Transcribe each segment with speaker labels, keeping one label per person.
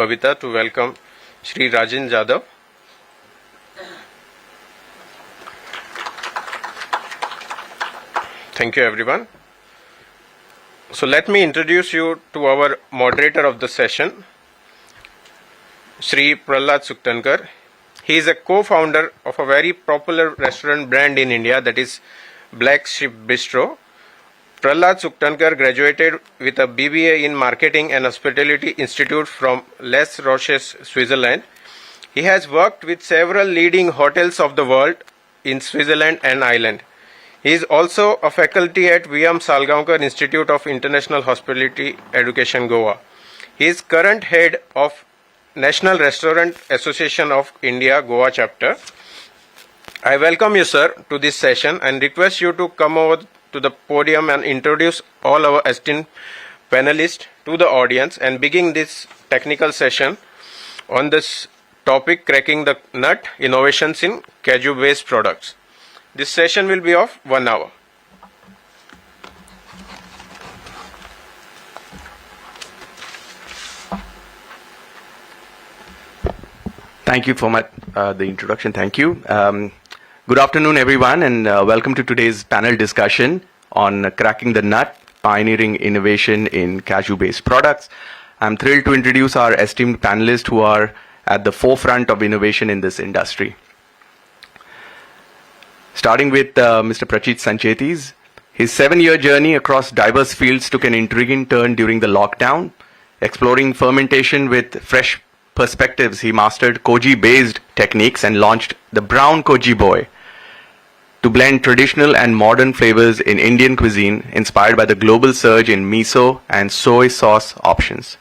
Speaker 1: Kavita to welcome Shri Rajan Jadhav. Thank you, everyone. So let me introduce you to our moderator of the session, Shri Prahlad Suktankar. He is a co-founder of a very popular restaurant brand in India, that is Black Sheep Bistro. Prahlad Suktankar graduated with a BBA in Marketing and Hospitality Institute from Les Roches, Switzerland. He has worked with several leading hotels of the world in Switzerland and Ireland. He is also a faculty at VM Salgaonkar Institute of International Hospitality Education, Goa. He is current head of National Restaurant Association of India, Goa chapter. I welcome you, sir, to this session and request you to come over to the podium and introduce all our esteemed panelists to the audience and begin this technical session on this topic, cracking the nut, innovations in cashew-based products. This session will be of 1 hour.
Speaker 2: Thank you for the introduction. Thank you. Good afternoon, everyone, and welcome to today's panel discussion on cracking the nut, pioneering innovation in cashew-based products. I'm thrilled to introduce our esteemed panelists who are at the forefront of innovation in this industry. Starting with Mr. Prachit Sanchetis. His 7-year journey across diverse fields took an intriguing turn during the lockdown. Exploring fermentation with fresh perspectives, he mastered koji-based techniques and launched the Brown Koji Boy to blend traditional and modern flavors in Indian cuisine, inspired by the global surge in miso and soy sauce options.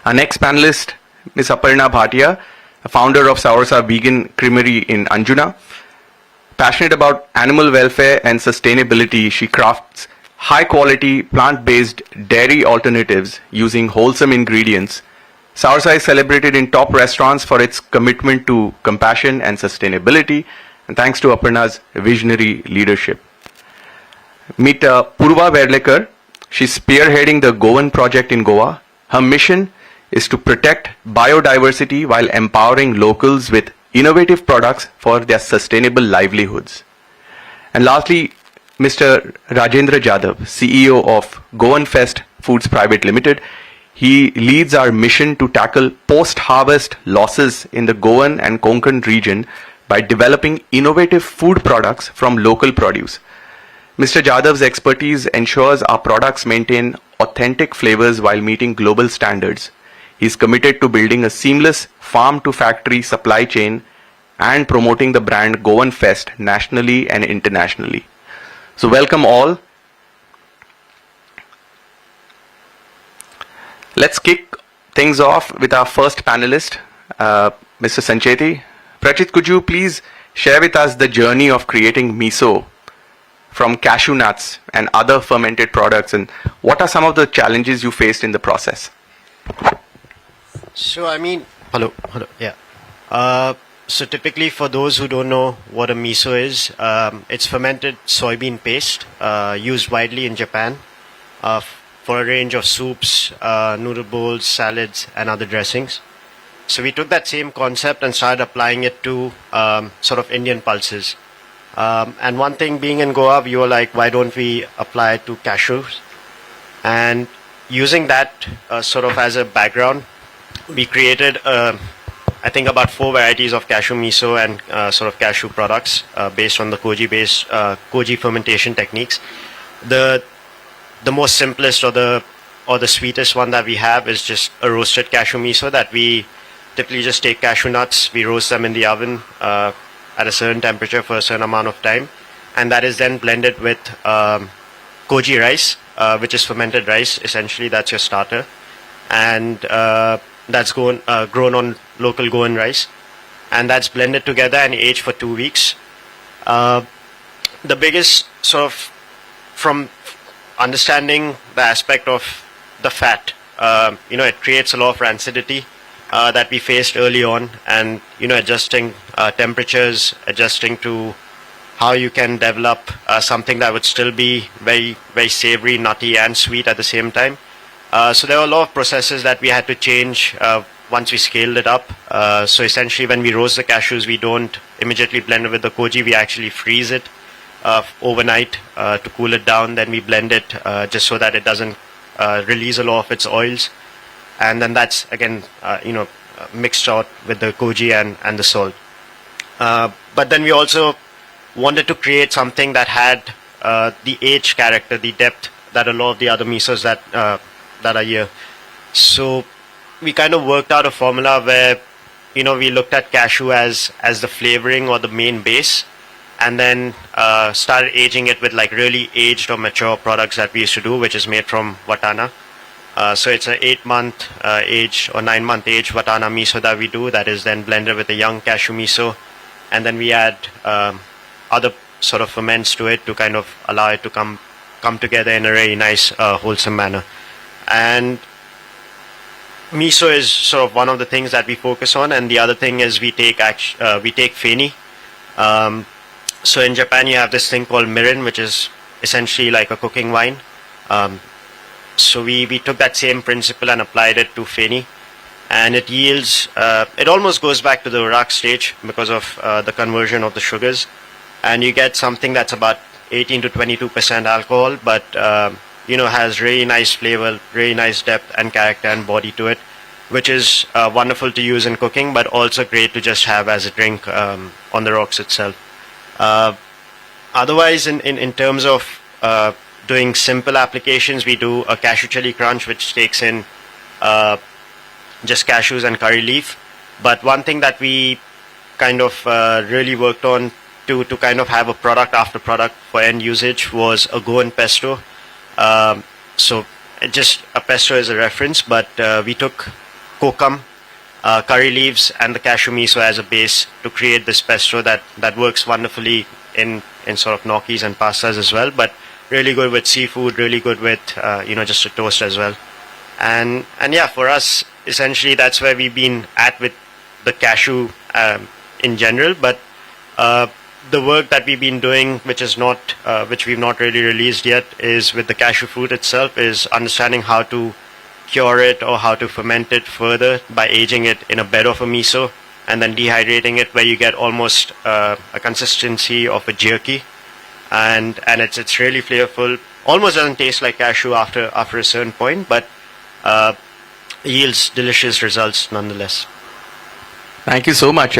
Speaker 2: Our next panelist, Ms. Aparna Bhatia, a founder of Saurasa Vegan Creamery in Anjuna. Passionate about animal welfare and sustainability, she crafts high-quality plant-based dairy alternatives using wholesome ingredients. Saurasa is celebrated in top restaurants for its commitment to compassion and sustainability, and thanks to Aparna's visionary leadership. Meet Purva Verlekar. She's spearheading the Goan project in Goa. Her mission is to protect biodiversity while empowering locals with innovative products for their sustainable livelihoods. And lastly, Mr. Rajendra Jadhav, CEO of Goan Fest Foods Private Limited. He leads our mission to tackle post-harvest losses in the Goan and Konkan region by developing innovative food products from local produce. Mr. Jadhav's expertise ensures our products maintain authentic flavors while meeting global standards. He is committed to building a seamless farm-to-factory supply chain and promoting the brand Goan Fest nationally and internationally. So welcome all. Let's kick things off with our first panelist, Mr. Sancheti. Prachit, could you please share with us the journey of creating miso from cashew nuts and other fermented products, and what are some of the challenges you faced in the process?
Speaker 3: So, so typically, for those who don't know what a miso is, it's fermented soybean paste used widely in Japan for a range of soups, noodle bowls, salads, and other dressings. So we took that same concept and started applying it to sort of Indian pulses. And one thing, being in Goa, we were like, why don't we apply it to cashews? And using that sort of as a background, we created, I think, about 4 varieties of cashew miso and sort of cashew products based on the koji-based koji fermentation techniques. The most simplest or the sweetest one that we have is just a roasted cashew miso that we typically just take cashew nuts, we roast them in the oven at a certain temperature for a certain amount of time, and that is then blended with koji rice, which is fermented rice. Essentially, that's your starter, and that's grown on local Goan rice, and that's blended together and aged for 2 weeks. The biggest sort of, from understanding the aspect of the fat, it creates a lot of rancidity that we faced early on, and adjusting temperatures, adjusting to how you can develop something that would still be very, very savory, nutty, and sweet at the same time. So there were a lot of processes that we had to change once we scaled it up. So essentially, when we roast the cashews, we don't immediately blend it with the koji. We actually freeze it overnight to cool it down. Then we blend it just so that it doesn't release a lot of its oils. And then that's again, mixed out with the koji and the salt. But then we also wanted to create something that had the age character, the depth that a lot of the other misos that are here. So we kind of worked out a formula where, we looked at cashew as the flavoring or the main base, and then started aging it with like really aged or mature products that we used to do, which is made from watana. So it's an 8-month age or 9-month age watana miso that we do, that is then blended with a young cashew miso, and then we add other sort of ferments to it to kind of allow it to come together in a very nice, wholesome manner. And miso is sort of one of the things that we focus on, and the other thing is we take feni. So in Japan, you have this thing called mirin, which is essentially like a cooking wine. So we took that same principle and applied it to feni, and it yields. It almost goes back to the Iraq stage because of the conversion of the sugars, and you get something that's about 18 to 22% alcohol, but has really nice flavor, really nice depth and character and body to it, which is wonderful to use in cooking, but also great to just have as a drink on the rocks itself. Otherwise, in terms of doing simple applications, we do a cashew chili crunch, which takes in just cashews and curry leaf. But one thing that we kind of really worked on to kind of have a product after product for end usage was a Goan pesto. So just a pesto is a reference, but we took kokum, curry leaves, and the cashew miso as a base to create this pesto that works wonderfully in sort of gnocchis and pastas as well, but really good with seafood, really good with just a toast as well. And yeah, for us, essentially that's where we've been at with the cashew in general. But the work that we've been doing, which we've not really released yet, is with the cashew fruit itself, is understanding how to cure it or how to ferment it further by aging it in a bed of a miso and then dehydrating it, where you get almost a consistency of a jerky, and it's really flavorful. Almost doesn't taste like cashew after a certain point, but yields delicious results nonetheless.
Speaker 2: Thank you so much,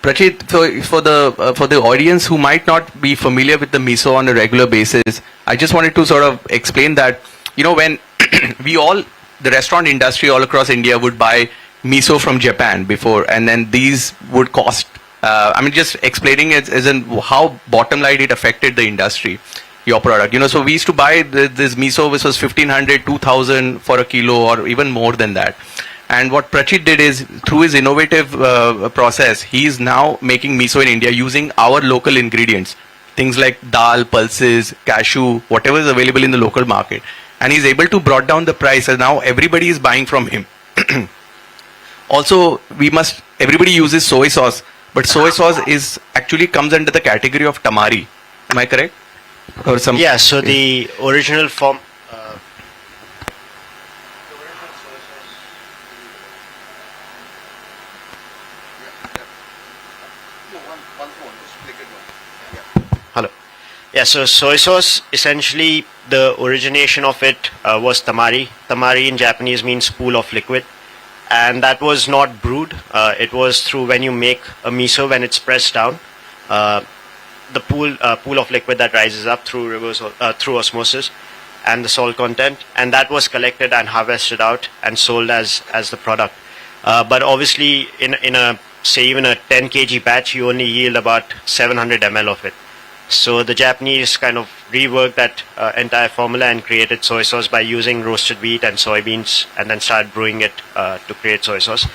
Speaker 2: Prachit. For the audience who might not be familiar with the miso on a regular basis, I just wanted to sort of explain that, when the restaurant industry all across India would buy miso from Japan before, and then these would cost, just explaining it as in how bottom line it affected the industry, your product. So we used to buy this miso, which was 1,500, 2,000 for a kilo or even more than that. And what Prachit did is, through his innovative process, he is now making miso in India using our local ingredients, things like dal, pulses, cashew, whatever is available in the local market. And he's able to brought down the price, and now everybody is buying from him. Also, everybody uses soy sauce, but soy sauce actually comes under the category of tamari. Am I correct? Or some?
Speaker 3: Yeah, so the original form. Hello. Yeah, so soy sauce, essentially the origination of it was tamari. Tamari in Japanese means pool of liquid. And that was not brewed. It was through when you make a miso, when it's pressed down, the pool of liquid that rises up through osmosis, and the salt content, and that was collected and harvested out and sold as the product. But obviously, in even a 10 kg batch, you only yield about 700 ml of it. So the Japanese kind of reworked that entire formula and created soy sauce by using roasted wheat and soybeans, and then started brewing it to create soy sauce.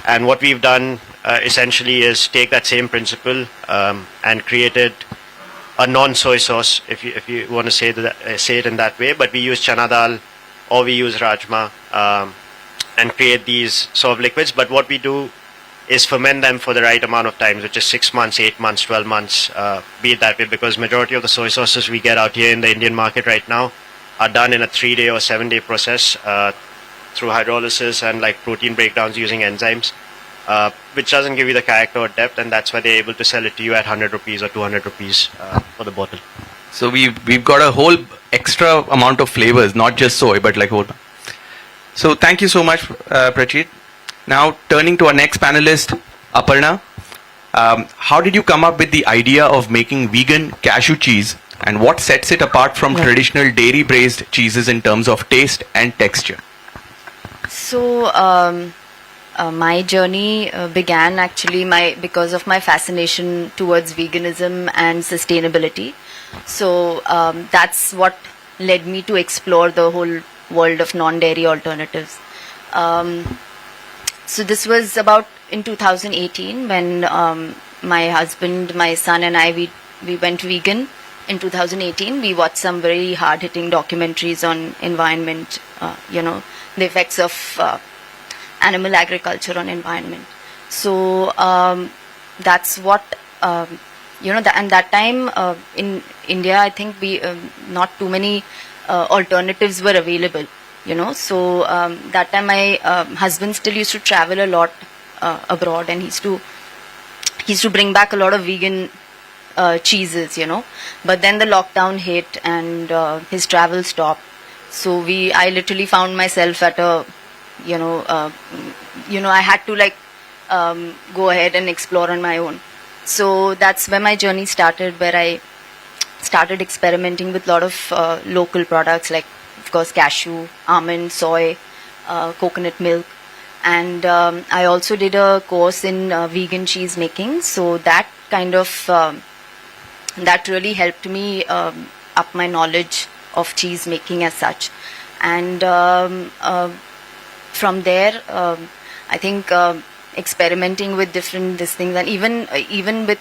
Speaker 3: And what we've done essentially is take that same principle and created a non-soy sauce, if you want to say it in that way. But we use chana dal or we use rajma and create these sort of liquids. But what we do is ferment them for the right amount of time, which is 6 months, 8 months, 12 months, be it that way, because majority of the soy sauces we get out here in the Indian market right now are done in a 3-day or 7-day process through hydrolysis and like protein breakdowns using enzymes, which doesn't give you the character or depth, and that's why they're able to sell it to you at 100 rupees or 200 rupees for the bottle.
Speaker 2: So we've got a whole extra amount of flavors, not just soy, but like whole. So thank you so much, Prachit. Now turning to our next panelist, Aparna. How did you come up with the idea of making vegan cashew cheese, and what sets it apart from traditional dairy-based cheeses in terms of taste and texture?
Speaker 4: So my journey began actually because of my fascination towards veganism and sustainability. So that's what led me to explore the whole world of non-dairy alternatives. So this was about in 2018 when my husband, my son and I, we went vegan. In 2018, we watched some very hard-hitting documentaries on environment, the effects of animal agriculture on environment. So that's what, and that time in India, I think not too many alternatives were available, So that time my husband still used to travel a lot abroad, and he used to bring back a lot of vegan cheeses, But then the lockdown hit and his travel stopped. So I literally found myself at a, I had to go ahead and explore on my own. So that's where my journey started, where I started experimenting with a lot of local products like, of course, cashew, almond, soy, coconut milk. And I also did a course in vegan cheese making. So that kind of, that really helped me up my knowledge of cheese making as such. And from there, I think experimenting with different things, and even with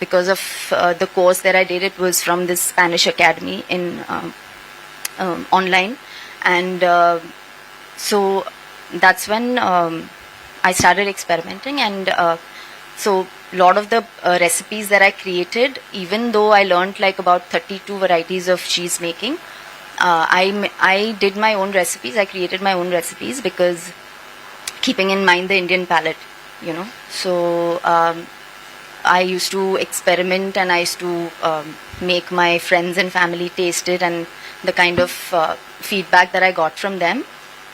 Speaker 4: because of the course that I did, it was from this Spanish academy in online, and so that's when I started experimenting, and so a lot of the recipes that I created, even though I learned like about 32 varieties of cheese making, I did my own recipes. I created my own recipes because keeping in mind the Indian palate, So I used to experiment, and I used to make my friends and family taste it, and the kind of feedback that I got from them.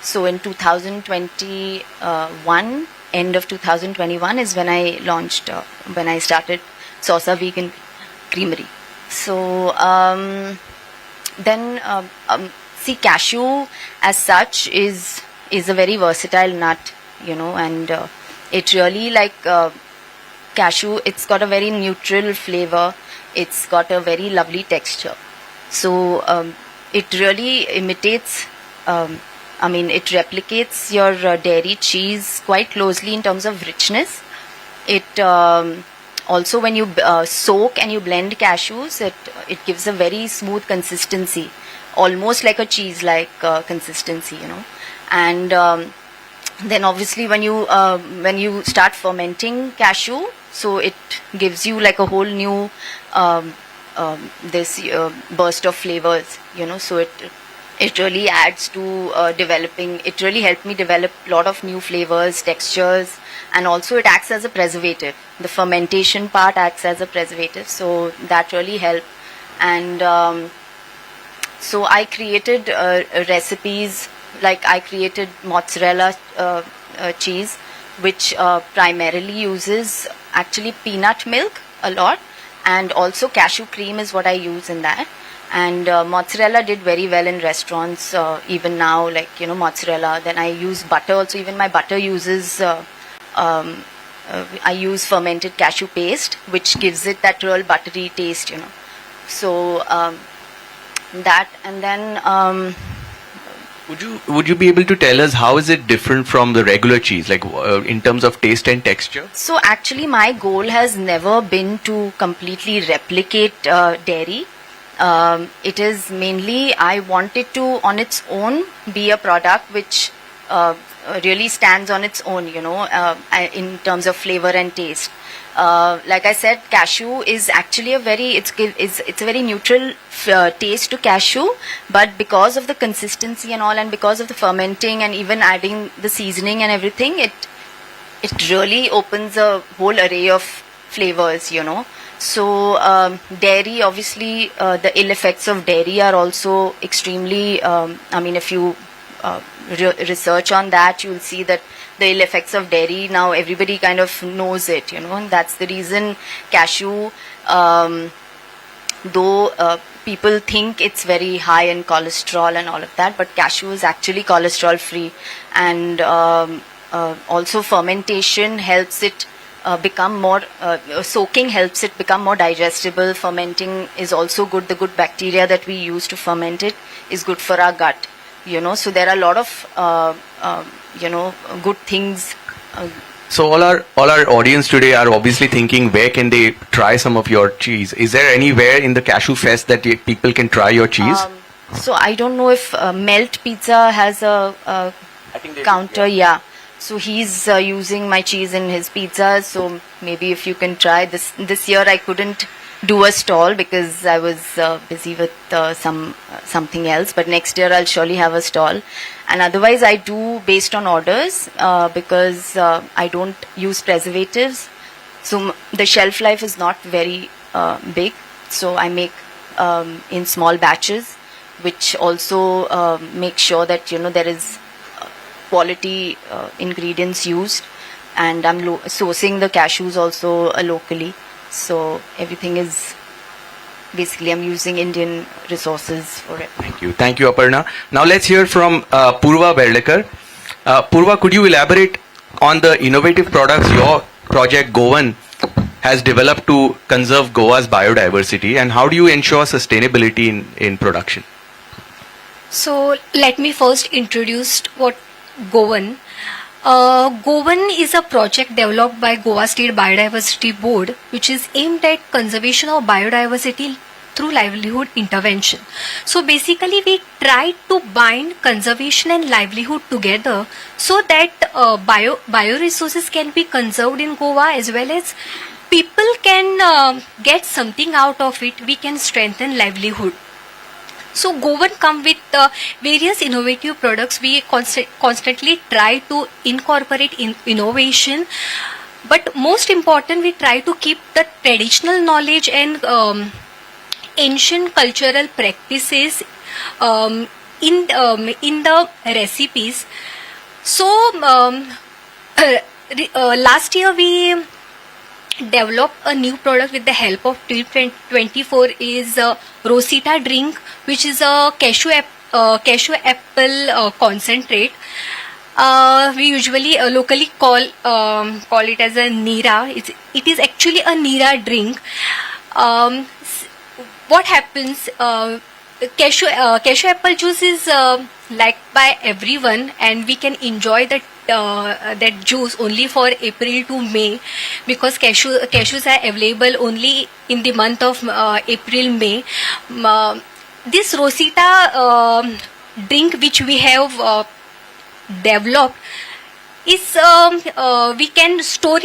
Speaker 4: So in 2021, end of 2021 is when I launched, when I started Sausa Vegan Creamery. So then, see, cashew as such is a very versatile nut, and it really cashew, it's got a very neutral flavor. It's got a very lovely texture. So it really imitates, it replicates your dairy cheese quite closely in terms of richness. It also, when you soak and you blend cashews, it gives a very smooth consistency, almost like a cheese-like consistency, And then obviously when you start fermenting cashew, so it gives you like a whole new burst of flavors, So it really adds to developing. It really helped me develop a lot of new flavors, textures, and also it acts as a preservative. The fermentation part acts as a preservative, so that really helped. And so I created recipes, like I created mozzarella cheese, which primarily uses actually peanut milk a lot, and also cashew cream is what I use in that. And mozzarella did very well in restaurants, even now, mozzarella. Then I use butter also. Even my butter uses, I use fermented cashew paste, which gives it that real buttery taste, So that, and then
Speaker 2: Would you be able to tell us how is it different from the regular cheese, in terms of taste and texture?
Speaker 4: So actually, my goal has never been to completely replicate dairy. It is mainly, I want it to on its own be a product which really stands on its own, in terms of flavor and taste. Like I said, cashew is actually it's a very neutral taste to cashew, but because of the consistency and all, and because of the fermenting and even adding the seasoning and everything, it really opens a whole array of flavors, So dairy, obviously, the ill effects of dairy are also extremely. If you research on that, you'll see that the ill effects of dairy, now everybody kind of knows it, and that's the reason cashew, though people think it's very high in cholesterol and all of that, but cashew is actually cholesterol free, and also fermentation helps it become more, soaking helps it become more digestible. Fermenting is also good. The good bacteria that we use to ferment it is good for our gut, so there are a lot of good things.
Speaker 2: So all our audience today are obviously thinking, where can they try some of your cheese? Is there anywhere in the Cashew Fest that people can try your cheese?
Speaker 4: So I don't know if Melt Pizza has a
Speaker 2: I think they
Speaker 4: counter. Yeah. So he's using my cheese in his pizza. So maybe if you can try this year, I couldn't do a stall because I was busy with something else. But next year I'll surely have a stall. And otherwise I do based on orders because I don't use preservatives. So the shelf life is not very big. So I make in small batches, which also make sure that there is quality ingredients used, and I'm sourcing the cashews also locally. So everything is basically I'm using Indian resources for it.
Speaker 2: Thank you, Aparna. Now let's hear from Purva Berlekar. Purva, could you elaborate on the innovative products your project Goan has developed to conserve Goa's biodiversity, and how do you ensure sustainability in production?
Speaker 5: So let me first introduce what Goan. Goan is a project developed by Goa State Biodiversity Board, which is aimed at conservation of biodiversity through livelihood intervention. So basically we try to bind conservation and livelihood together so that bioresources can be conserved in Goa, as well as people can get something out of it. We can strengthen livelihood. So Goan come with various innovative products. We constantly try to incorporate innovation, but most important, we try to keep the traditional knowledge and ancient cultural practices in the recipes. So last year we developed a new product with the help of Team 24 is Rosita drink, which is a cashew apple concentrate. We usually locally call it as a Nira. It is actually a Nira drink. What happens? Cashew apple juice is liked by everyone, and we can enjoy that juice only for April to May, because cashews are available only in the month of April-May. This Rosita drink which we have developed is we can store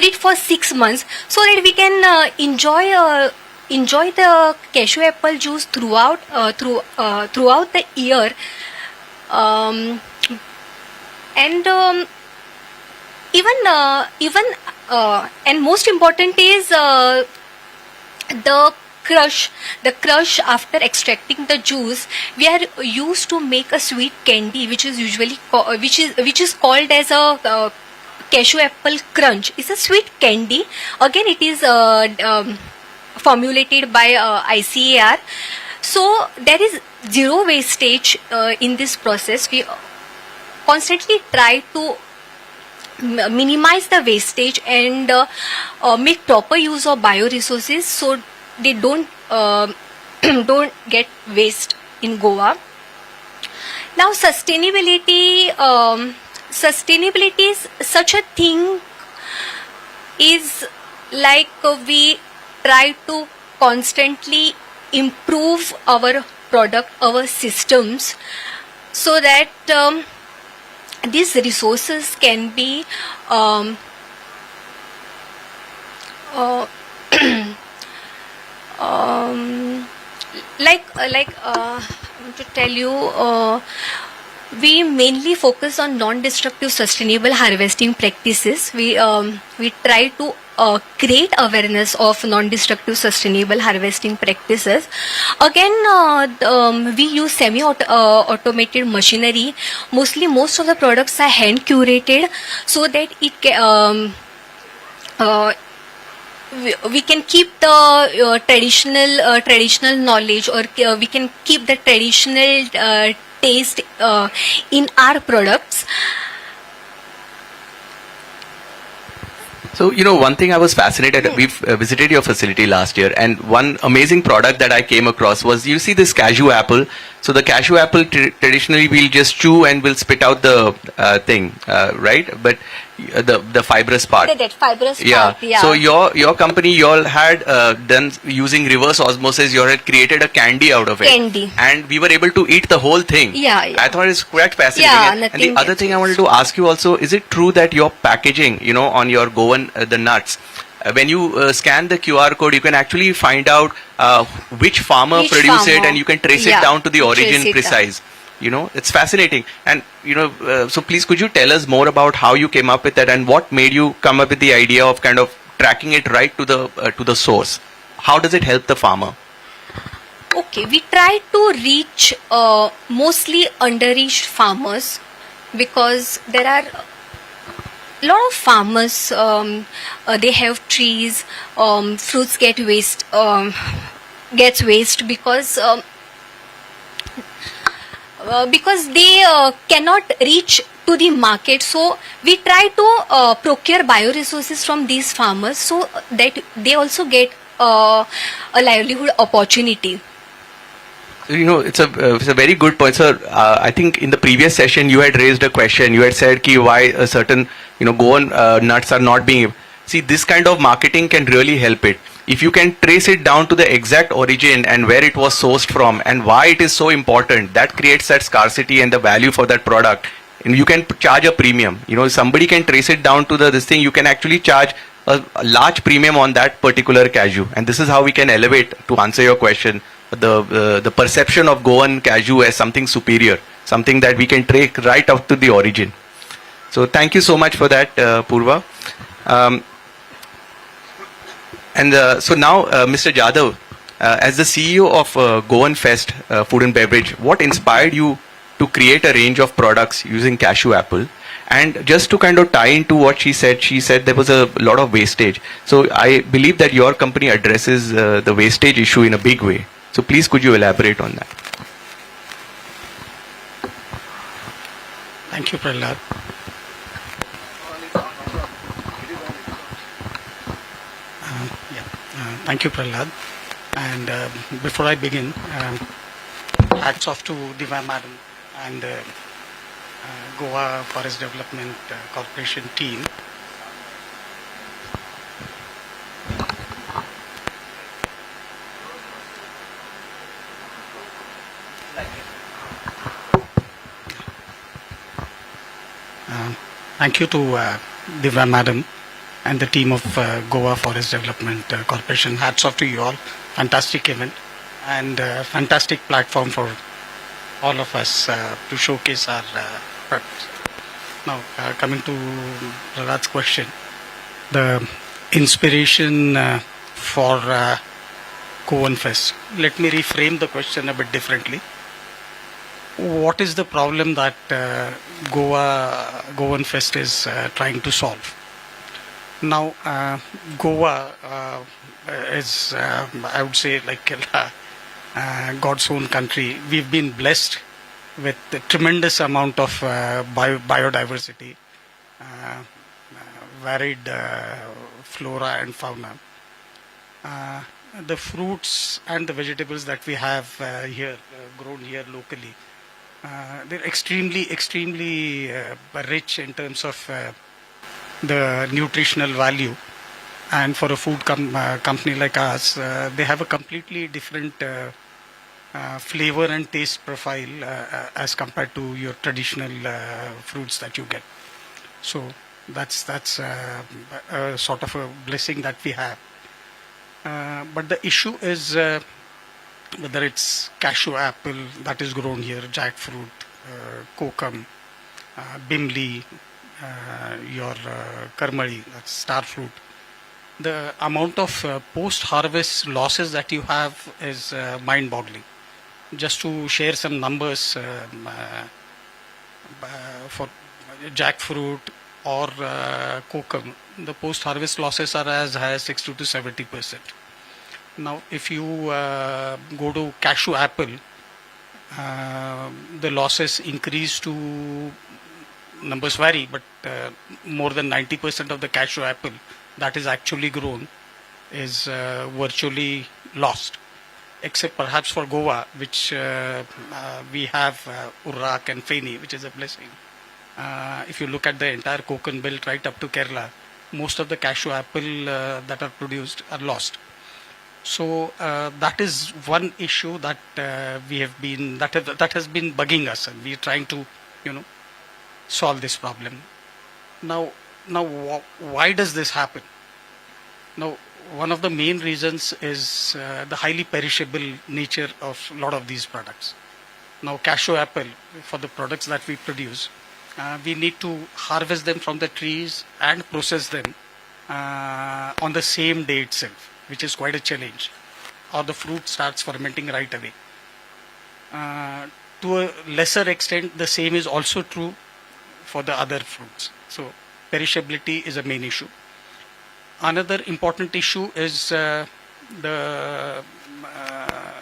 Speaker 5: it for 6 months so that we can enjoy the cashew apple juice throughout the year. And and most important is the crush after extracting the juice. We are used to make a sweet candy, which is usually which is called as a cashew apple crunch. It's a sweet candy. Again, it is formulated by ICAR. So there is zero wastage in this process. We constantly try to minimize the wastage and make proper use of bioresources so they don't get waste in Goa. Now sustainability is such a thing, is like we try to constantly improve our product, our systems. so that these resources can be uh, I want to tell you, we mainly focus on non-destructive sustainable harvesting practices. We try to create awareness of non-destructive sustainable harvesting practices. Again, we use semi-automated machinery. Mostly, most of the products are hand curated so that we can keep the traditional knowledge, or we can keep the traditional taste in our products.
Speaker 2: So, one thing I was fascinated, we've visited your facility last year, and one amazing product that I came across was, you see this cashew apple. So the cashew apple traditionally we'll just chew and we'll spit out the thing, right? But the fibrous part.
Speaker 5: That fibrous
Speaker 2: Yeah.
Speaker 5: part, yeah.
Speaker 2: So your company, you all had done using reverse osmosis. You all had created a candy out of it.
Speaker 5: Candy.
Speaker 2: And we were able to eat the whole thing.
Speaker 5: Yeah.
Speaker 2: I thought it's quite fascinating.
Speaker 5: Yeah,
Speaker 2: And
Speaker 5: nothing
Speaker 2: the other thing I wanted to ask you also, is it true that your packaging, on your Goan, the nuts, when you scan the QR code, you can actually find out which farmer
Speaker 5: Which
Speaker 2: produced it,
Speaker 5: farmer.
Speaker 2: and you can trace
Speaker 5: Yeah,
Speaker 2: it down to the
Speaker 5: trace
Speaker 2: origin
Speaker 5: it
Speaker 2: precise. It's fascinating. And, so please could you tell us more about how you came up with that, and what made you come up with the idea of kind of tracking it right to the source? How does it help the farmer?
Speaker 5: Okay, we try to reach mostly underreached farmers, because there are a lot of farmers, they have trees, fruits gets waste because they cannot reach to the market. So we try to procure bioresources from these farmers, so that they also get a livelihood opportunity.
Speaker 2: It's a very good point, sir. I think in the previous session you had raised a question. You had said ki why a certain Goan nuts are not being. See, this kind of marketing can really help it. If you can trace it down to the exact origin and where it was sourced from and why it is so important, that creates that scarcity and the value for that product. And you can charge a premium. If somebody can trace it down to this thing, you can actually charge a large premium on that particular cashew. And this is how we can elevate, to answer your question, the perception of Goan cashew as something superior, something that we can take right up to the origin. So thank you so much for that, Purva. So now, Mr. Jadhav, as the CEO of Goan Fest Food and Beverage, what inspired you to create a range of products using cashew apple? And just to kind of tie into what she said there was a lot of wastage. So I believe that your company addresses the wastage issue in a big way. So please could you elaborate on that?
Speaker 6: Thank you, Prahlad. Thank you, Prahlad. And before I begin, hats off to Diva Madam and Goa Forest Development Corporation team. Thank you to Diva Madam and the team of Goa Forest Development Corporation. Hats off to you all. Fantastic event and fantastic platform for all of us to showcase our products. Now, coming to Prahlad's question, the inspiration for Goan Fest. Let me reframe the question a bit differently. What is the problem that Goan Fest is trying to solve? Now, Goa is, I would say, like God's own country. We've been blessed with a tremendous amount of biodiversity, varied flora and fauna. The fruits and the vegetables that we have here, grown here locally, they're extremely rich in terms of the nutritional value, and for a food company like us, they have a completely different flavor and taste profile as compared to your traditional fruits that you get. So that's a sort of a blessing that we have. But the issue is whether it's cashew apple that is grown here, jackfruit, kokum, bimli, your karmali, that's star fruit. The amount of post-harvest losses that you have is mind-boggling. Just to share some numbers for jackfruit or kokum, the post-harvest losses are as high as 60 to 70%. Now, if you go to cashew apple, the losses increase to, numbers vary, but more than 90% of the cashew apple that is actually grown is virtually lost, except perhaps for Goa, which we have Urrak and Feni, which is a blessing. If you look at the entire Konkan belt right up to Kerala, most of the cashew apple that are produced are lost. So that is one issue that we have been that has been bugging us, and we are trying to solve this problem. Now, why does this happen? Now, one of the main reasons is the highly perishable nature of a lot of these products. Now, cashew apple, for the products that we produce, we need to harvest them from the trees and process them on the same day itself, which is quite a challenge, or the fruit starts fermenting right away. To a lesser extent, the same is also true for the other fruits. So perishability is a main issue. Another important issue is the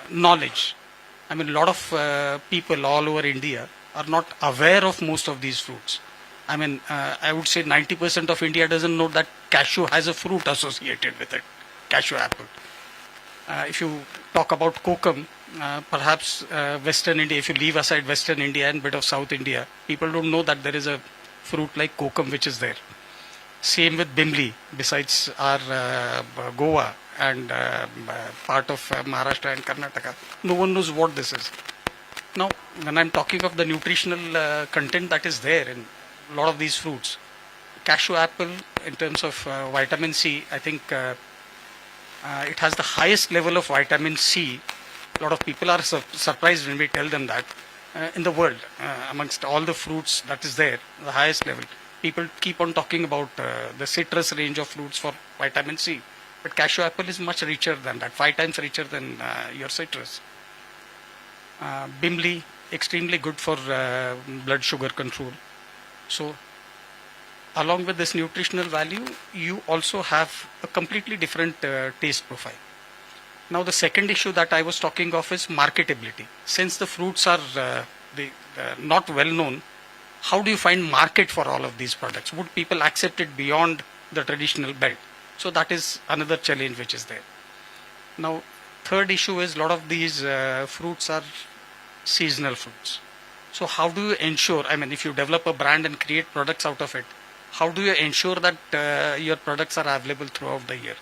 Speaker 6: knowledge. I mean, a lot of people all over India are not aware of most of these fruits. I mean, I would say 90% of India doesn't know that cashew has a fruit associated with it, cashew apple. If you talk about kokum, perhaps Western India, if you leave aside Western India and bit of South India, people don't know that there is a fruit like kokum which is there. Same with bimli, besides our Goa and part of Maharashtra and Karnataka. No one knows what this is. Now, when I'm talking of the nutritional content that is there in a lot of these fruits, cashew apple, in terms of vitamin C, I think it has the highest level of vitamin C. A lot of people are surprised when we tell them that in the world, amongst all the fruits that is there, the highest level. People keep on talking about the citrus range of fruits for vitamin C, but cashew apple is much richer than that, 5 times richer than your citrus. Bimli, extremely good for blood sugar control. So, along with this nutritional value, you also have a completely different taste profile. Now, the second issue that I was talking of is marketability. Since the fruits are not well known, how do you find market for all of these products? Would people accept it beyond the traditional belt? So that is another challenge which is there. Now, third issue is a lot of these fruits are seasonal fruits. So how do you ensure, I mean, if you develop a brand and create products out of it, how do you ensure that your products are available throughout the year?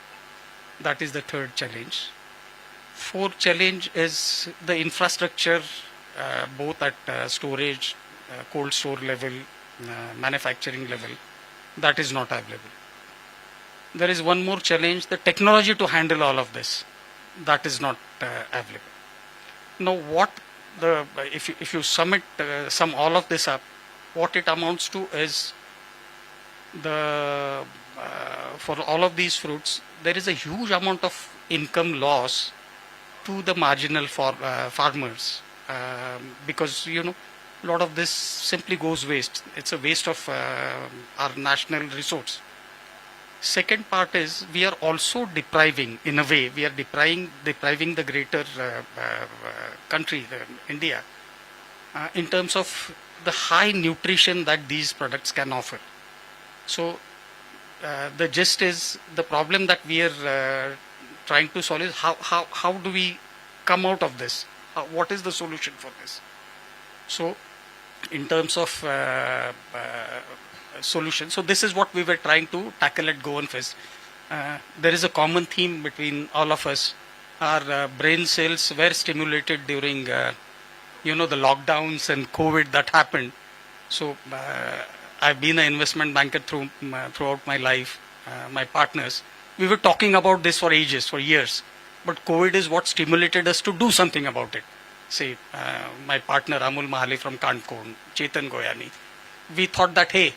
Speaker 6: That is the third challenge. Fourth challenge is the infrastructure, both at storage, cold store level, manufacturing level, that is not available. There is one more challenge, the technology to handle all of this, that is not available. Now, what if you sum all of this up, what it amounts to is for all of these fruits, there is a huge amount of income loss to the marginal farmers, because a lot of this simply goes waste. It's a waste of our national resource. Second part is we are also depriving, in a way, we are depriving the greater country, India, in terms of the high nutrition that these products can offer. So the gist is, the problem that we are trying to solve is how do we come out of this? What is the solution for this? So in terms of solution, so this is what we were trying to tackle at Goan Fest. There is a common theme between all of us. our brain cells were stimulated during, the lockdowns and COVID that happened. So I've been an investment banker throughout my life. My partners, we were talking about this for ages, for years. But COVID is what stimulated us to do something about it. Say, my partner Amul Mahali from Kankon, Chetan Goyani, we thought that, hey,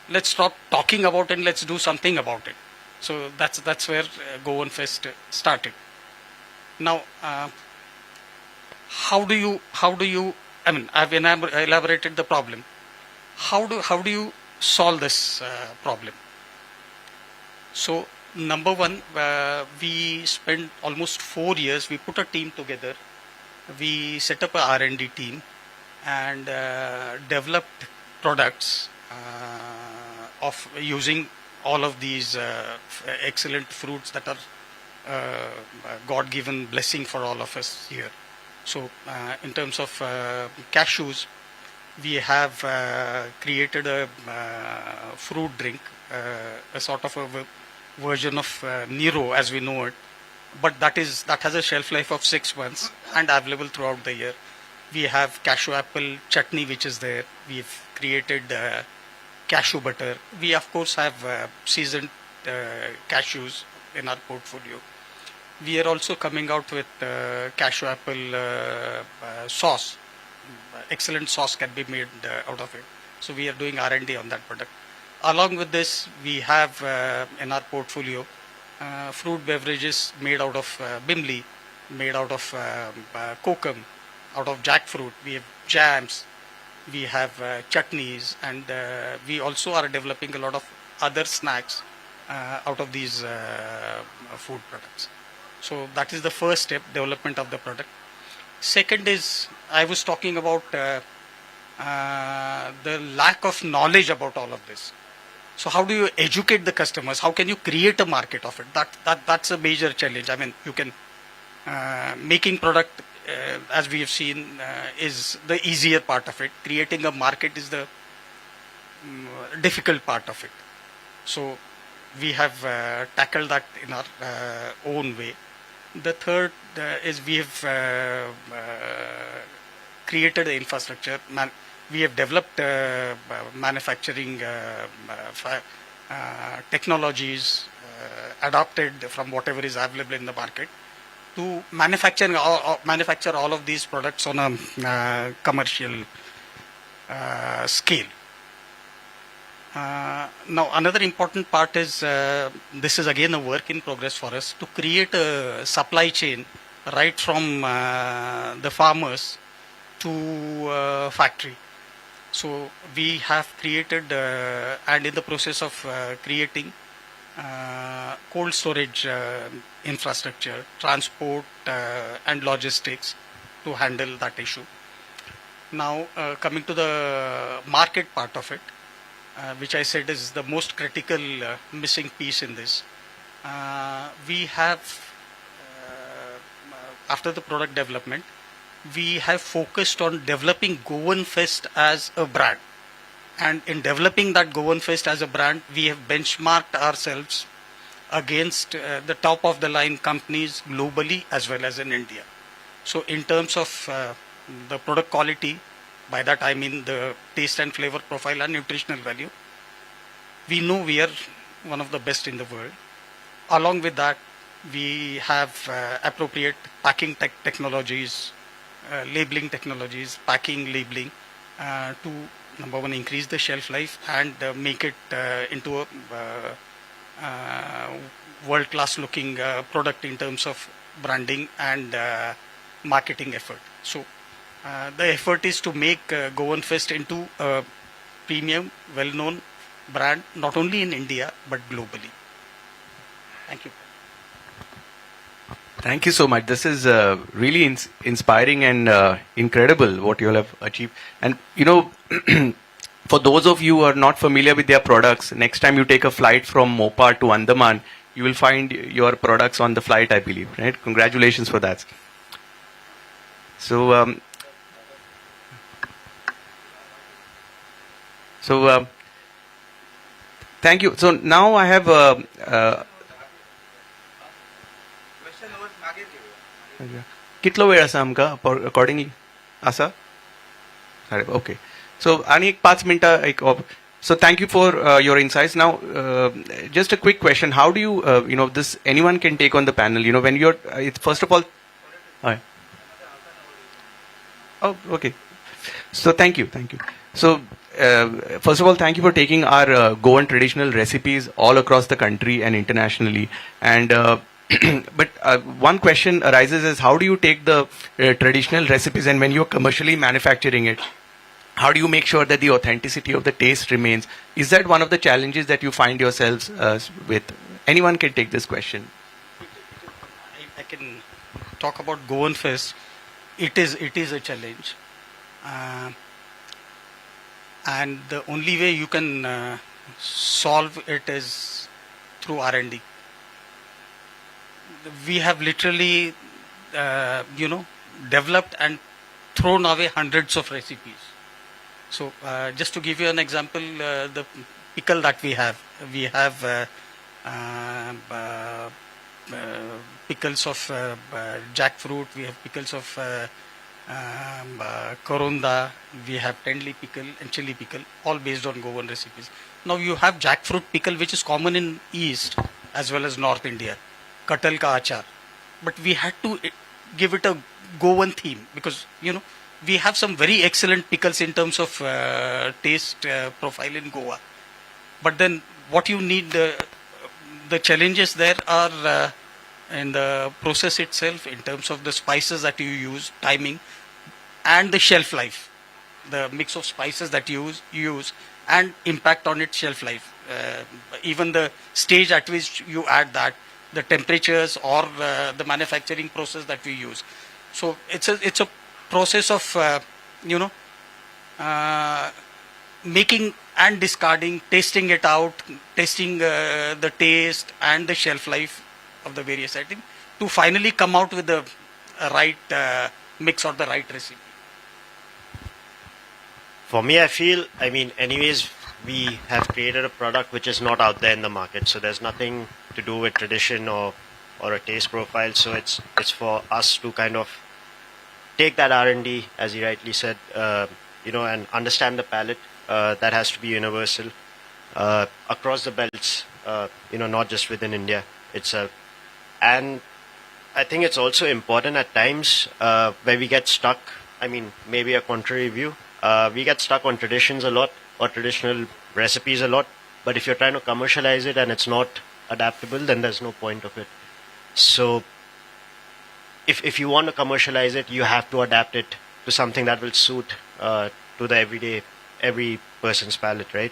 Speaker 6: let's stop talking about it and let's do something about it. So that's where Go One Fest started. Now, how do you? I mean, I've elaborated the problem. How do you solve this problem? So, number one, we spent almost 4 years. We put a team together. We set up a R&D team and developed products of using all of these excellent fruits that are God-given blessing for all of us here. So, in terms of cashews, we have created a fruit drink, a sort of a version of Nero as we know it, but that has a shelf life of 6 months and available throughout the year. We have cashew apple chutney which is there. We've created cashew butter. We of course have seasoned cashews in our portfolio. We are also coming out with cashew apple sauce. Excellent sauce can be made out of it. So we are doing R&D on that product. Along with this, we have in our portfolio fruit beverages made out of bimli, made out of kokum, out of jackfruit. We have jams, we have chutneys, and we also are developing a lot of other snacks out of these food products. So that is the first step, development of the product. Second is, I was talking about the lack of knowledge about all of this. So how do you educate the customers? How can you create a market of it? That's a major challenge. I mean, you can making product, as we have seen, is the easier part of it. Creating a market is the difficult part of it. So we have tackled that in our own way. The third is we have created the infrastructure. We have developed manufacturing technologies adopted from whatever is available in the market to manufacture all of these products on a commercial scale. Now, another important part is this is again a work in progress for us to create a supply chain right from the farmers to factory. So we have created and in the process of creating cold storage infrastructure, transport and logistics to handle that issue. Now coming to the market part of it, which I said is the most critical missing piece in this. We have, after the product development, we have focused on developing Go One Fest as a brand. And in developing that Go One Fest as a brand, we have benchmarked ourselves against the top of the line companies globally as well as in India. So in terms of the product quality, by that I mean the taste and flavor profile and nutritional value, we know we are one of the best in the world. Along with that, we have appropriate packing technologies, labeling technologies, packing, labeling, to number one, increase the shelf life and make it into a world-class looking product in terms of branding and marketing effort. So the effort is to make Go One Fest into a premium, well-known brand, not only in India, but globally. Thank you.
Speaker 2: Thank you so much. This is really inspiring and incredible what you all have achieved. And, you know, for those of you who are not familiar with their products, next time you take a flight from Mopa to Andaman, you will find your products on the flight, I believe. Right? Congratulations for that. So, thank you. So now I have कितलो वेळ आसा आमकां accordingly आसा okay so आणि एक 5 मिनटां एक so thank you for your insights. Now just a quick question, how do you this anyone can take on the panel, when you're it's first of all oh okay, so thank you so first of all, thank you for taking our Goan traditional recipes all across the country and internationally. And but one question arises is, how do you take the traditional recipes, and when you're commercially manufacturing it, how do you make sure that the authenticity of the taste remains? Is that one of the challenges that you find yourselves with? Anyone can take this question.
Speaker 6: I can talk about Goan first. It is a challenge. And the only way you can solve it is through R&D. We have literally developed and thrown away hundreds of recipes. So just to give you an example, the pickle that we have pickles of jackfruit, we have pickles of Koronda, we have tendli pickle and chili pickle, all based on Goan recipes. Now you have jackfruit pickle, which is common in East as well as North India, katal ka achar. But we had to give it a Goan theme because, we have some very excellent pickles in terms of taste profile in Goa. But then what you need, the challenges there are in the process itself, in terms of the spices that you use, timing, and the shelf life, the mix of spices that you use and impact on its shelf life. Even the stage at which you add that, the temperatures or the manufacturing process that we use. So it's a process of making and discarding, tasting it out, tasting the taste and the shelf life of the various items to finally come out with the right mix or the right recipe.
Speaker 3: For me, I feel, anyways, we have created a product which is not out there in the market. So there's nothing to do with tradition or a taste profile. So it's for us to kind of take that R&D, as you rightly said, and understand the palate that has to be universal across the belts, not just within India itself. And I think it's also important at times where we get stuck, maybe a contrary view, we get stuck on traditions a lot or traditional recipes a lot. But if you're trying to commercialize it and it's not adaptable, then there's no point of it. So if you want to commercialize it, you have to adapt it to something that will suit to the every person's palate, right?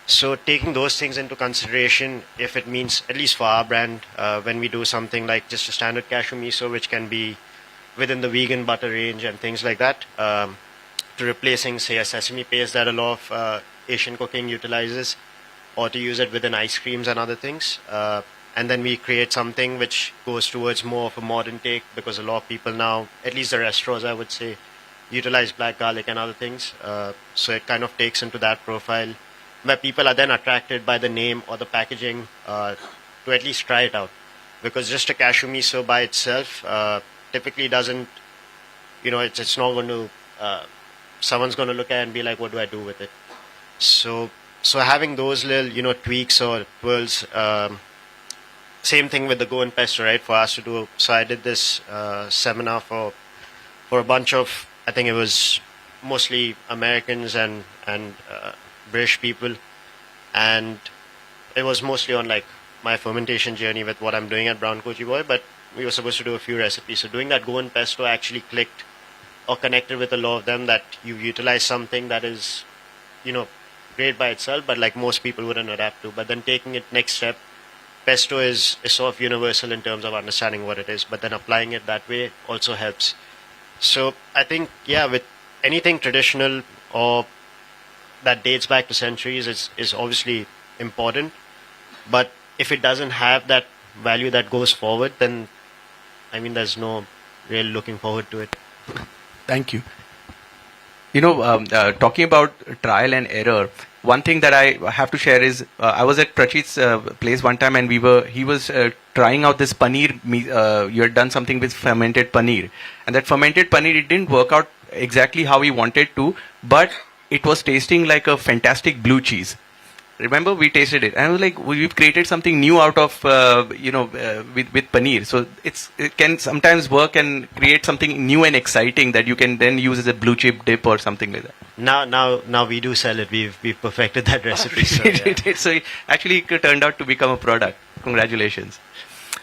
Speaker 3: So taking those things into consideration, if it means, at least for our brand, when we do something like just a standard cashew miso, which can be within the vegan butter range and things like that, to replacing, say, a sesame paste that a lot of Asian cooking utilizes, or to use it within ice creams and other things. And then we create something which goes towards more of a modern take, because a lot of people now, at least the restaurants, I would say, utilize black garlic and other things. So it kind of takes into that profile where people are then attracted by the name or the packaging to at least try it out. Because just a cashew miso by itself typically doesn't, it's not going to, someone's going to look at it and be like, what do I do with it? So having those little, tweaks or twirls, same thing with the Goan pesto, right? For us to do. So I did this seminar for a bunch of, I think it was mostly Americans and British people, and it was mostly on like my fermentation journey with what I'm doing at Brown Kochi Boy. But we were supposed to do a few recipes. So doing that Goan pesto actually clicked or connected with a lot of them, that you utilize something that is, great by itself, but like most people wouldn't adapt to. But then taking it next step, pesto is sort of universal in terms of understanding what it is, but then applying it that way also helps. So I think, with anything traditional or that dates back to centuries is obviously important. But if it doesn't have that value that goes forward, then, there's no real looking forward to it.
Speaker 2: Thank you. Talking about trial and error, one thing that I have to share is I was at Prachit's place one time, and he was trying out this paneer. You had done something with fermented paneer, and that fermented paneer, it didn't work out exactly how he wanted to, but it was tasting like a fantastic blue cheese. Remember, we tasted it, and I was like, we've created something new out of with paneer. So it can sometimes work and create something new and exciting that you can then use as a blue chip dip or something like that.
Speaker 3: Now we do sell it. We've perfected that recipe. So, yeah.
Speaker 2: So it actually turned out to become a product. Congratulations.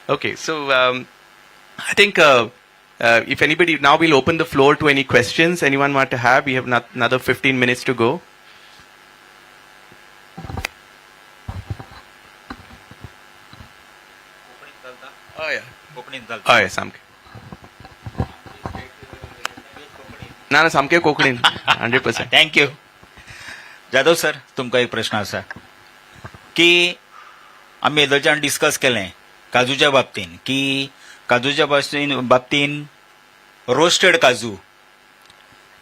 Speaker 2: Okay, so I think if anybody, now we'll open the floor to any questions anyone want to have. We have another 15 minutes to go. Oh yeah, सामके. ना सामके कोंकणीन 100%.
Speaker 7: Thank you. Jadhav sir, तुमकां एक प्रश्न आसा की आमी येदोळच्यान डिस्कस केलें काजूच्या बाबतीन की काजूच्या बाबतीन रोस्टेड काजू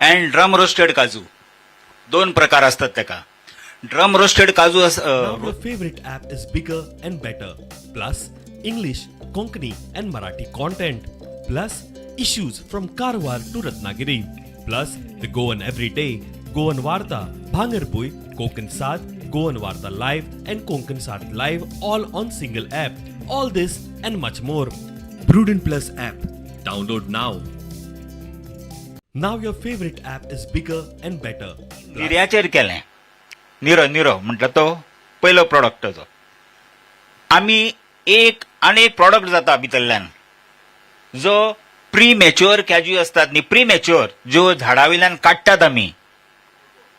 Speaker 7: अँड ड्रम रोस्टेड काजू दोन प्रकार असतात तेका. ड्रम रोस्टेड काजू
Speaker 8: Now your favorite app is bigger and better. Plus English, Konkani and Marathi content. Plus issues from Karwar to Ratnagiri. Plus the Goan Everyday, Goan Varta, Bhangarpui, Konkan Saath, Goan Varta Live and Konkan Saath Live all on single app. All this and much more. Prudent Plus app. Download now. Now your favorite app is bigger and better.
Speaker 7: निर्याचेर केलें. निरो म्हटलं तो पयलो product तो. आमी एक product जाता भितरल्यान जो प्री मॅच्युअर कॅज्यू असतात न्ही, प्री मॅच्युअर ज्यो झाडा वयल्यान काडटात आमी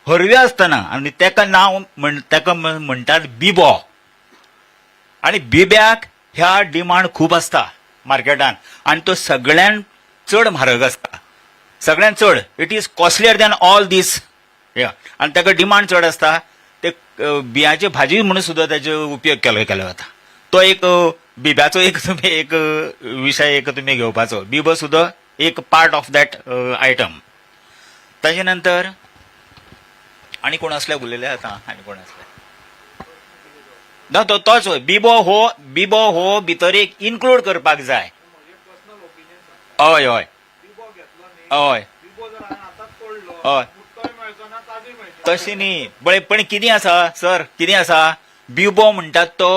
Speaker 7: हरव्यो आसतना, आनी तेका म्हणटात बिबो. आनी बिब्याक ह्या डिमांड खूब आसता मार्केटान, आनी तो सगळ्यान चड म्हारग आसता. सगळ्यान चड it is costlier than all these. आनी ताका डिमांड चड आसता. ते बियाचे भाजी म्हणून सुद्धा त्याचो उपयोग केलो वता. तो एक बिब्याचो एक विषय तुम्ही घेवपाचो. बिबो सुद्धा एक पार्ट ऑफ दॅट आयटम. ताजे नंतर आनी कोण असले उरलेले आता, आनी कोण असले ना, तोच बिबो हो भितर एक इन्क्लूड करपाक जाय. हय हय हय हय तशी न्ही. पण कितें आसा सर, कितें आसा, बिबो म्हणटात तो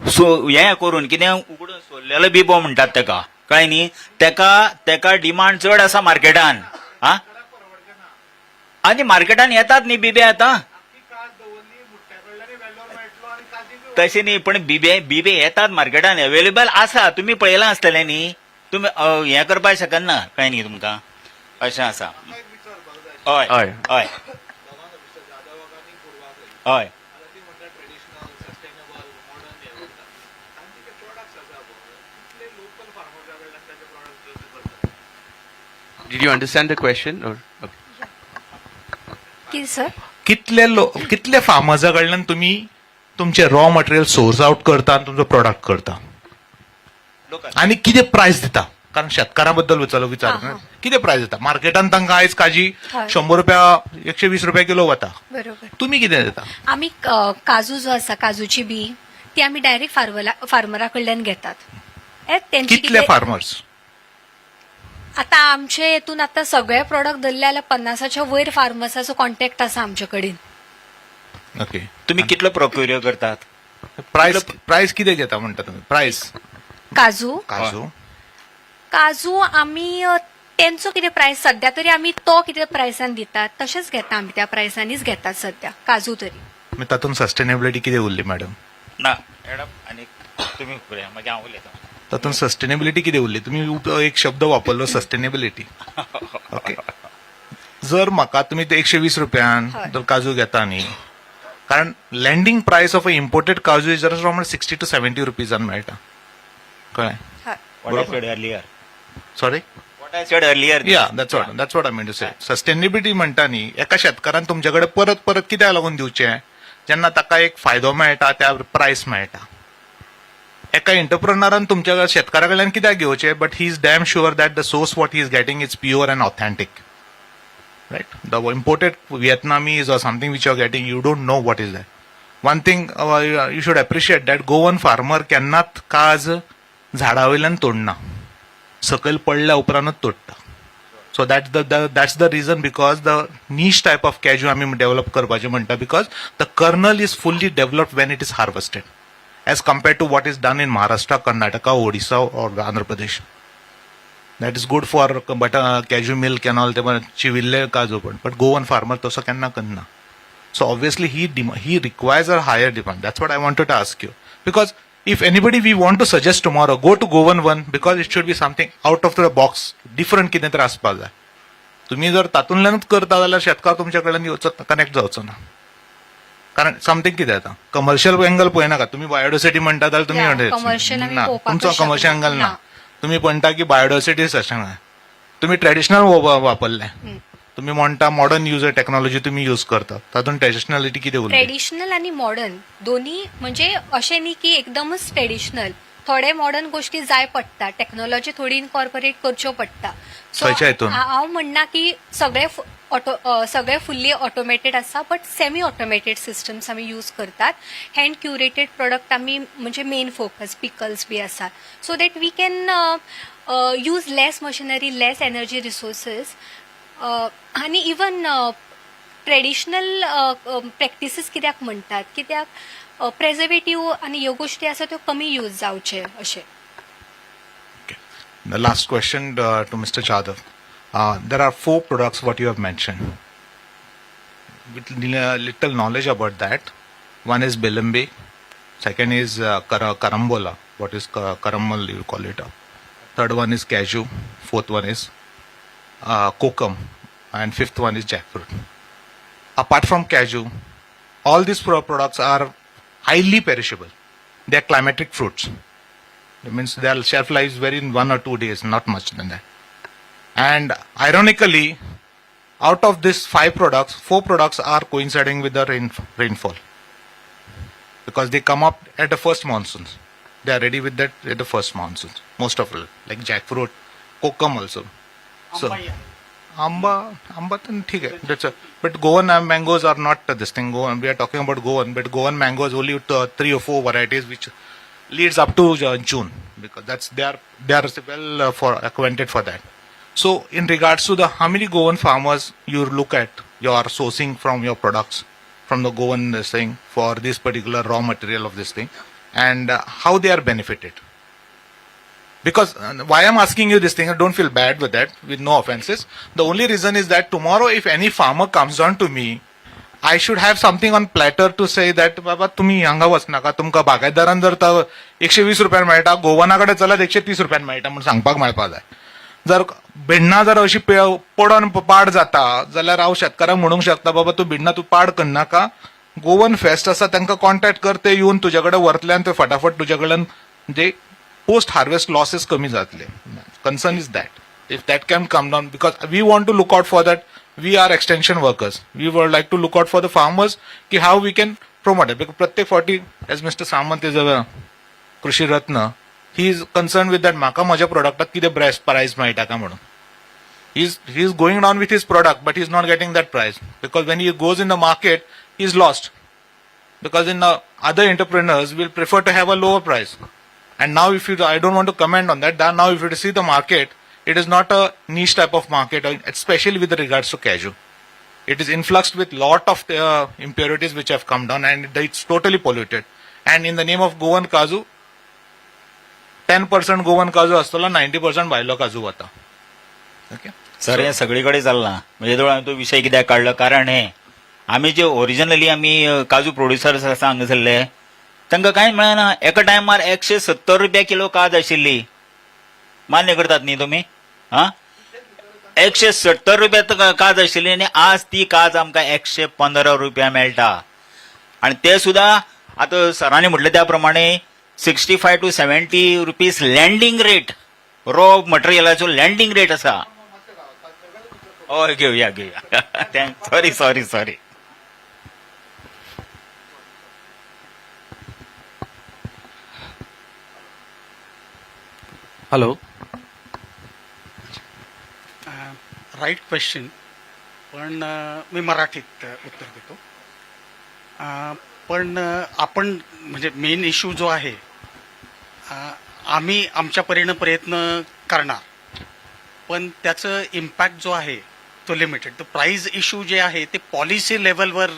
Speaker 7: हें करून कितें उगडून सोडलेलो बिबो म्हणटात तेका, कळ्ळें न्ही. तेका डिमांड चड आसा मार्केटान. आनी मार्केटान येतात न्ही बिबे आतां. तशें न्ही, पण बिबे येतात मार्केटान, अवेलेबल आसा. तुमी पळयलां आसतलें न्ही. तुमी हें करपाक शकना, कळ्ळें न्ही तुमकां. अशें आसा. हय हय हय हय.
Speaker 2: Did you understand the question? Or okay.
Speaker 5: की सर
Speaker 9: कितले फार्मर्सा कडल्यान तुम्ही तुमचे रॉ मटेरियल सोर्स आउट करता आणि तुमचो प्रोडक्ट करता, आणि किती प्राइस दिता? कारण शेतकारा बद्दल विचार किती प्राइस दिता मार्केटान? तांकां आयज काजी 100 रुपया 120 रुपया किलो वता.
Speaker 5: बरोबर.
Speaker 9: तुम्ही किती दिता?
Speaker 5: आम्ही काजू जो आसा, काजूची बी ती आम्ही डायरेक्ट फार्मरा कडल्यान घेतात.
Speaker 9: कितले फार्मर्स?
Speaker 5: आता आमचे हेतून आता सगळे प्रोडक्ट धरले जाल्यार 50च्या वयर फार्मर्साचो कॉन्टॅक्ट आसा आमचे कडेन.
Speaker 9: ओके.
Speaker 7: तुम्ही कितलो प्रोक्युर करतात?
Speaker 9: प्राइस किती घेता म्हणता तुम्ही? प्राइस
Speaker 5: काजू आम्ही तेंचो कितें प्राइस सध्या तरी आम्ही तो कितें प्राइसान दितात तशेंच घेता. आम्ही त्या प्राइसांनीच घेतात सध्या काजू तरी.
Speaker 9: तातूंत सस्टेनेबिलिटी किती उरली मॅडम?
Speaker 7: ना मॅडम, आनी तुम्ही मागीर हांव उलयतां.
Speaker 9: तातूंत सस्टेनेबिलिटी किती उरली? तुम्ही एक शब्द वापरलो, सस्टेनेबिलिटी. ओके. जर म्हाका तुम्ही ते 120 रुपयान जर काजू घेता न्ही, कारण landing price of a imported काजू इज जस्ट अराउंड 60 to 70 रुपीजान मेळटा, कळ्ळें?
Speaker 7: What I said earlier.
Speaker 9: Sorry,
Speaker 7: What I said earlier.
Speaker 9: या that's what I mean to say. Sustainability म्हणटा न्ही, एका शेतकारान तुमच्याकडे परत कित्याक लागून दिवचें, जेन्ना ताका एक फायदो मेळटा त्या प्राइस मेळटा. एका एंटरप्रेनरान तुमच्या शेतकारा कडल्यान कित्याक घेवचें, but he is damn sure that the source what he is getting is pure and authentic. right? The imported Vietnamese or something which you are getting, you don't know what is that. One thing you should appreciate that Goan farmer cannot काज झाडा वयल्यान तोडना, सकयल पडल्या उपरांतच तोडटा. So that's the reason, because the niche type of cashew आम्ही develop करपाचे म्हणटा, because the kernel is fully developed when it is harvested, as compared to what is done in Maharashtra, Karnataka, Odisha or Andhra Pradesh. That is good for cashew milk and all, ते चिविल्ले काजू पण, but Goan farmer तसं केन्ना करना. So obviously he requires a higher demand. That's what I wanted to ask you. Because if anybody we want to suggest tomorrow, go to Goan one, because it should be something out of the box, different कितें तरी आसपाक जाय. तुम्ही जर तातूंतल्यानूच करता जाल्यार शेतकार तुमच्या कडल्यान येवचो कनेक्ट जावचो ना. कारण समथिंग कितें जाता, कमर्शियल एंगल पळयनाका. तुम्ही बायोडायव्हर्सिटी म्हणटा जाल्यार तुम्ही ना, तुमचो कमर्शियल एंगल ना. तुम्ही म्हणटा की बायोडायव्हर्सिटी सशें ना, तुम्ही ट्रेडिशनल वापरले. तुम्ही म्हणता मॉडर्न युजर टेक्नॉलॉजी तुम्ही यूज करता, तातूंत ट्रेडिशनलिटी कितें उरली?
Speaker 5: ट्रेडिशनल आणि मॉडर्न दोन्ही, म्हणजे अशें न्ही की एकदमच ट्रेडिशनल. थोडे मॉडर्न गोष्टी जाय पडटा, टेक्नॉलॉजी थोडी इनकॉर्पोरेट करच्यो पडटा. सो हांव म्हणना की सगळे फुल्ली ऑटोमेटेड आसा, बट सेमी ऑटोमेटेड सिस्टम्स आमी यूज करतात. हँड क्युरेटेड प्रोडक्ट आमी म्हणजे मेन फोकस, पिकल्स बी आसा, so that we can use less machinery, less energy resources. आणि इवन ट्रेडिशनल प्रॅक्टिसीस कित्याक म्हणटात, कित्याक प्रेझर्वेटिव्ह आणि ह्यो गोष्टी आसा त्यो कमी यूज जावचे अशें.
Speaker 9: The last question to Mr. Chadav. There are 4 products what you have mentioned. With little knowledge about that, one is Bilimbi, second is Karambola, what is Karamal you call it. Third one is Cashew, fourth one is Kokum, and fifth one is Jackfruit. Apart from Cashew, all these products are highly perishable. They are climatic fruits. That means their shelf life is very in 1 or 2 days, not much than that. And ironically, out of these 5 products, 4 products are coinciding with the rainfall, because they come up at the first monsoons. They are ready with that at the first monsoons. Most of it, like jackfruit, kokum also. So, amba then ठीक है. That's a, but Goan mangoes are not this thing. Goan, we are talking about Goan, but Goan mangoes only 3 or 4 varieties, which leads up to June, because that's they are well for acquainted for that. So in regards to the how many Goan farmers you look at, you are sourcing from your products from the Goan this thing for this particular raw material of this thing, and how they are benefited. Because why I'm asking you this thing, I don't feel bad with that, with no offenses. The only reason is that tomorrow if any farmer comes on to me, I should have something on platter to say that बाबा तुम्ही हांगा वचनाका, तुमकां बागायतदारान जर 120 रुपयान मेळटा, गोवानाकडे चलत 130 रुपयान मेळटा म्हणून सांगपाक मेळपा जाय. जर भिण्णां जर अशी पडोन पाड जाता जाल्यार हांव शेतकाराक म्हणूंक शकता, बाबा तूं भिण्णां तूं पाड करनाका, गोवन फेस्ट आसा तांकां कॉन्टॅक्ट कर, ते येवन तुजे कडेन व्हरतल्यान ते फटाफट तुजे कडल्यान म्हणजे पोस्ट हार्वेस्ट लॉसेस कमी जातले. Concern is that. If that can come down, because we want to look out for that. We are extension workers. We would like to look out for the farmers, ki how we can promote it. Because pratyek 40, as Mr. Samant is a Krishi Ratna, he is concerned with that. Maka maja product kide price maita ka म्हणून. He's going on with his product, but he's not getting that price, because when he goes in the market, he's lost. Because in the other entrepreneurs will prefer to have a lower price. And now I don't want to comment on that. Now if you see the market, it is not a niche type of market, especially with regards to cashew. It is influxed with lot of impurities which have come down, and it's totally polluted. And in the name of Goan Kaju, 10% Goan Kaju असतलो, 90% भायलो काजू वता. Okay
Speaker 7: sir, हे सगळीकडे चालला. म्हणजे जवळ तो विषय कित्याक काढला, कारण हे आम्ही जे ओरिजिनली आम्ही काजू प्रोड्युसर्स आसा हांगासरले, तांकां कांय मेळना. एका टायमार 170 रुपया किलो काज आशिल्ली. मान्य करतात न्ही तुमी? 170 रुपया काज आशिल्ली, आनी आज ती काज आमकां 115 रुपया मेळटा. आणि ते सुद्धा आता सरांनी म्हटलं त्या प्रमाणे 65 to 70 rupees landing rate, raw मटेरियलाचो लँडिंग रेट आसा. हय, घेवया. सॉरी.
Speaker 2: Hello.
Speaker 6: Right question. पण मी मराठीत उत्तर देतो. पण आपण म्हणजे मेन इश्यू जो आहे, आम्ही आमच्या परीनं प्रयत्न करणार, पण त्याचं इम्पॅक्ट जो आहे तो लिमिटेड. तर प्राईज इश्यू जे आहे ते पॉलिसी लेवलवर